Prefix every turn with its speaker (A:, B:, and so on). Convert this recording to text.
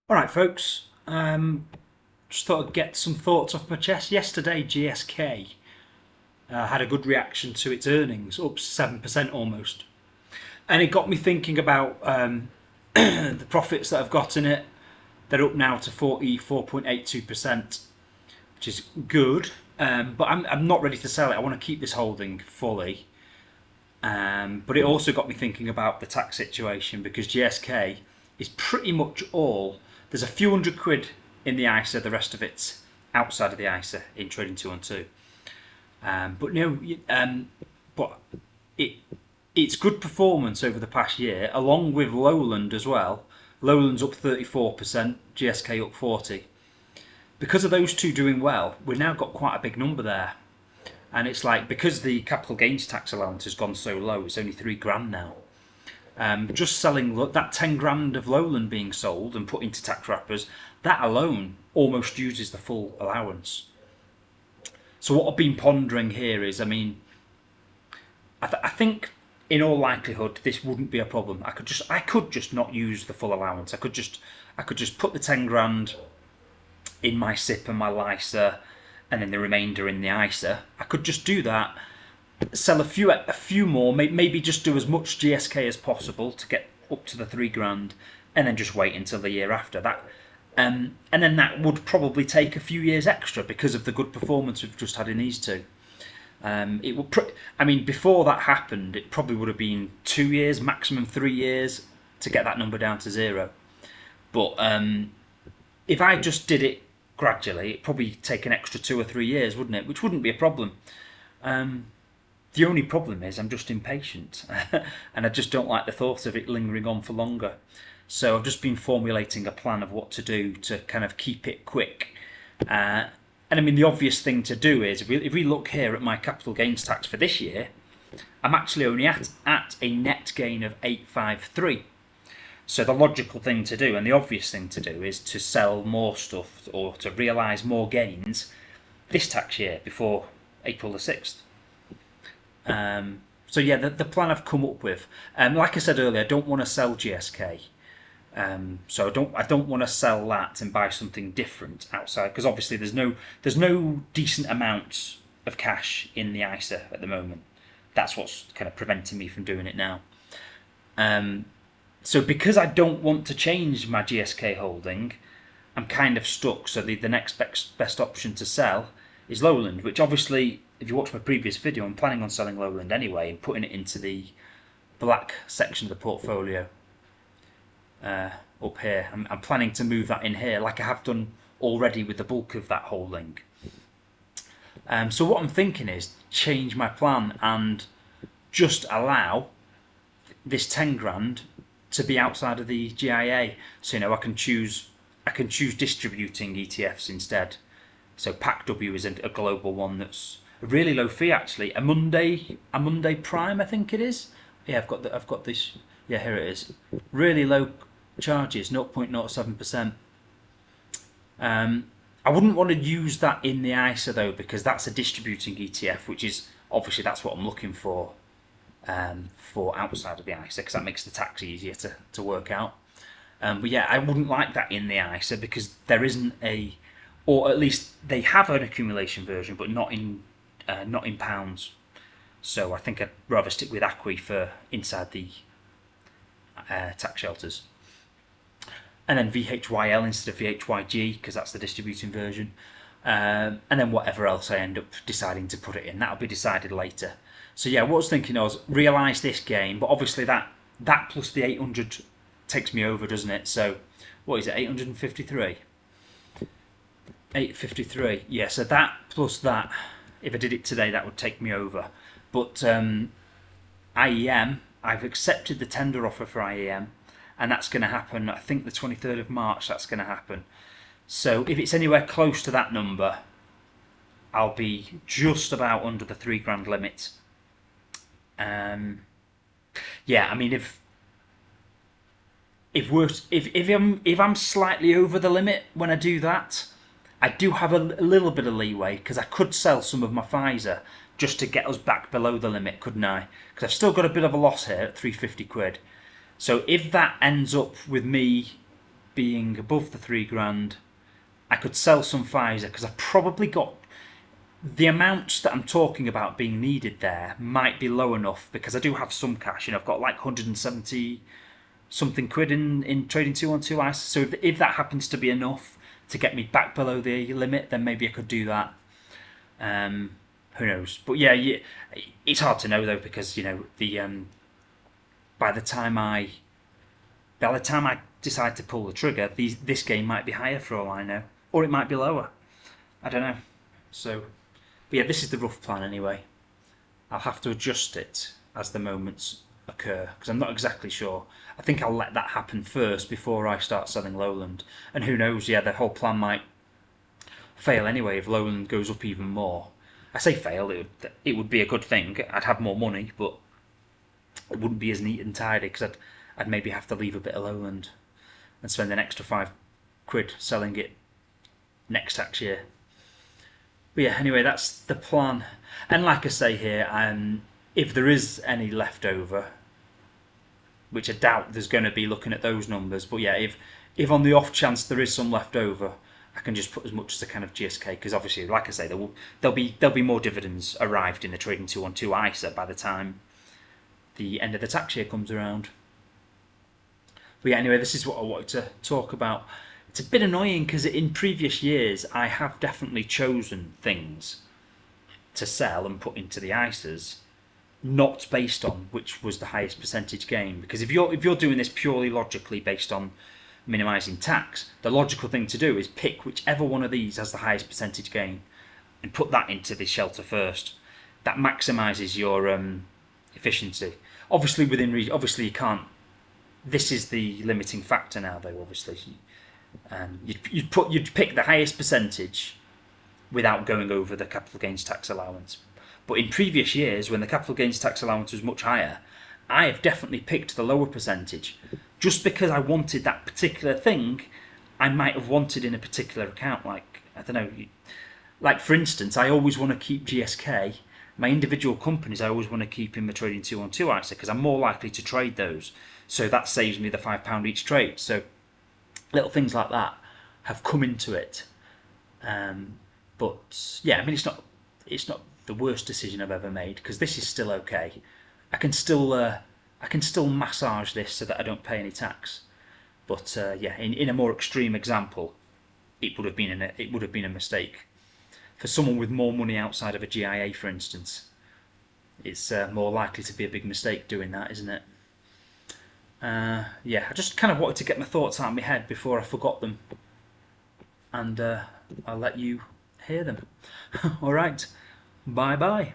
A: Alright folks, just thought I'd get some thoughts off my chest. Yesterday GSK had a good reaction to its earnings, up 7% almost. And it got me thinking about the profits that I've got in it. They're up now to 44.82%, which is good, but I'm not ready to sell it. I want to keep this holding fully. But it also got me thinking about the tax situation because GSK is pretty much all. There's a few hundred quid in the ISA, the rest of it's outside of the ISA in trading 212. But no, but it's good performance over the past year, along with Lowland as well. Lowland's up 34%, GSK up 40. Because of those two doing well, we've now got quite a big number there. And it's like, because the capital gains tax allowance has gone so low, it's only £3,000 now. Just selling that 10 grand of Lowland being sold and put into tax wrappers, that alone almost uses the full allowance. So what I've been pondering here is, I mean, I think in all likelihood this wouldn't be a problem. I could just not use the full allowance. I could just put the 10 grand in my SIP and my LISA, and then the remainder in the ISA. I could just do that, sell a few more, maybe just do as much GSK as possible to get up to the £3,000, and then just wait until the year after that. And then that would probably take a few years extra because of the good performance we've just had in these two. It would, I mean, before that happened, it probably would have been 2 years, maximum 3 years, to get that number down to zero. But if I just did it gradually, it'd probably take an extra 2 or 3 years, wouldn't it? Which wouldn't be a problem. The only problem is I'm just impatient and I just don't like the thought of it lingering on for longer. So I've just been formulating a plan of what to do to kind of keep it quick. And I mean, the obvious thing to do is, if we look here at my capital gains tax for this year, I'm actually only at a net gain of 853. So the logical thing to do and the obvious thing to do is to sell more stuff or to realise more gains this tax year before April the 6th. So yeah, the plan I've come up with, like I said earlier, I don't want to sell GSK. So I don't want to sell that and buy something different outside, because obviously there's no decent amounts of cash in the ISA at the moment. That's what's kind of preventing me from doing it now. So because I don't want to change my GSK holding, I'm kind of stuck. So the next best option to sell is Lowland, which obviously, if you watch my previous video, I'm planning on selling Lowland anyway and putting it into the black section of the portfolio up here. I'm planning to move that in here like I have done already with the bulk of that holding. So what I'm thinking is change my plan and just allow this 10 grand to be outside of the GIA. So I can choose distributing ETFs instead. So PACW is a global one that's a really low fee actually. A Monday Prime, I think it is. Yeah, I've got this. Yeah, here it is. Really low charges, 0.07%. I wouldn't want to use that in the ISA though, because that's a distributing ETF, which is obviously that's what I'm looking for outside of the ISA, because that makes the tax easier to work out. But yeah, I wouldn't like that in the ISA because there isn't or at least they have an accumulation version, but not in pounds. So I think I'd rather stick with ACWI for inside the tax shelters. And then VHYL instead of VHYG, because that's the distributing version. And then whatever else I end up deciding to put it in, that'll be decided later. So yeah, what I was thinking was realise this gain, but obviously that plus the 800 takes me over, doesn't it? So what is it, 853? 853, yeah, so that plus that, if I did it today, that would take me over. But IEM, I've accepted the tender offer for IEM, and that's going to happen, I think the 23rd of March that's going to happen. So if it's anywhere close to that number, I'll be just about under the £3,000 limit. Yeah, I mean, if I'm slightly over the limit when I do that, I do have a little bit of leeway, because I could sell some of my Pfizer just to get us back below the limit, couldn't I? Because I've still got a bit of a loss here at 350 quid. So if that ends up with me being above the £3,000, I could sell some Pfizer because I've probably got the amounts that I'm talking about being needed there might be low enough because I do have some cash. I've got like 170 something quid in trading 212 ISA. So if that happens to be enough to get me back below the limit, then maybe I could do that. Who knows? But yeah, it's hard to know though because by the time I decide to pull the trigger, this game might be higher for all I know, or it might be lower. I don't know. So, but yeah, this is the rough plan anyway. I'll have to adjust it as the moments occur because I'm not exactly sure. I think I'll let that happen first before I start selling lowland. And who knows? Yeah, the whole plan might fail anyway if lowland goes up even more. I say fail, it would be a good thing. I'd have more money, but it wouldn't be as neat and tidy because I'd maybe have to leave a bit of lowland and spend an extra £5 selling it next tax year. But yeah, anyway, that's the plan. And like I say here, if there is any left over, which I doubt there's going to be looking at those numbers, but yeah, if on the off chance there is some left over, I can just put as much as I can of GSK because obviously, like I say, there'll be more dividends arrived in the trading 212 ISA by the time the end of the tax year comes around. But yeah, anyway, this is what I wanted to talk about. It's a bit annoying because in previous years I have definitely chosen things to sell and put into the ISAs, not based on which was the highest percentage gain. Because if you're doing this purely logically based on minimising tax, the logical thing to do is pick whichever one of these has the highest percentage gain and put that into the shelter first. That maximises your efficiency. Obviously within reason. Obviously you can't. This is the limiting factor now, though. Obviously, you'd pick the highest percentage without going over the capital gains tax allowance. But in previous years, when the capital gains tax allowance was much higher, I have definitely picked the lower percentage, just because I wanted that particular thing. I might have wanted in a particular account, like I don't know, like for instance, I always want to keep GSK. My individual companies, I always want to keep in my trading 212 ISA because I'm more likely to trade those. So that saves me the £5 each trade. So little things like that have come into it. But yeah, I mean, it's not the worst decision I've ever made because this is still okay. I can still massage this so that I don't pay any tax. But yeah, in a more extreme example, it would have been a mistake. For someone with more money outside of a GIA, for instance, it's more likely to be a big mistake doing that, isn't it? Yeah, I just kind of wanted to get my thoughts out of my head before I forgot them, and I'll let you hear them. All right, bye bye.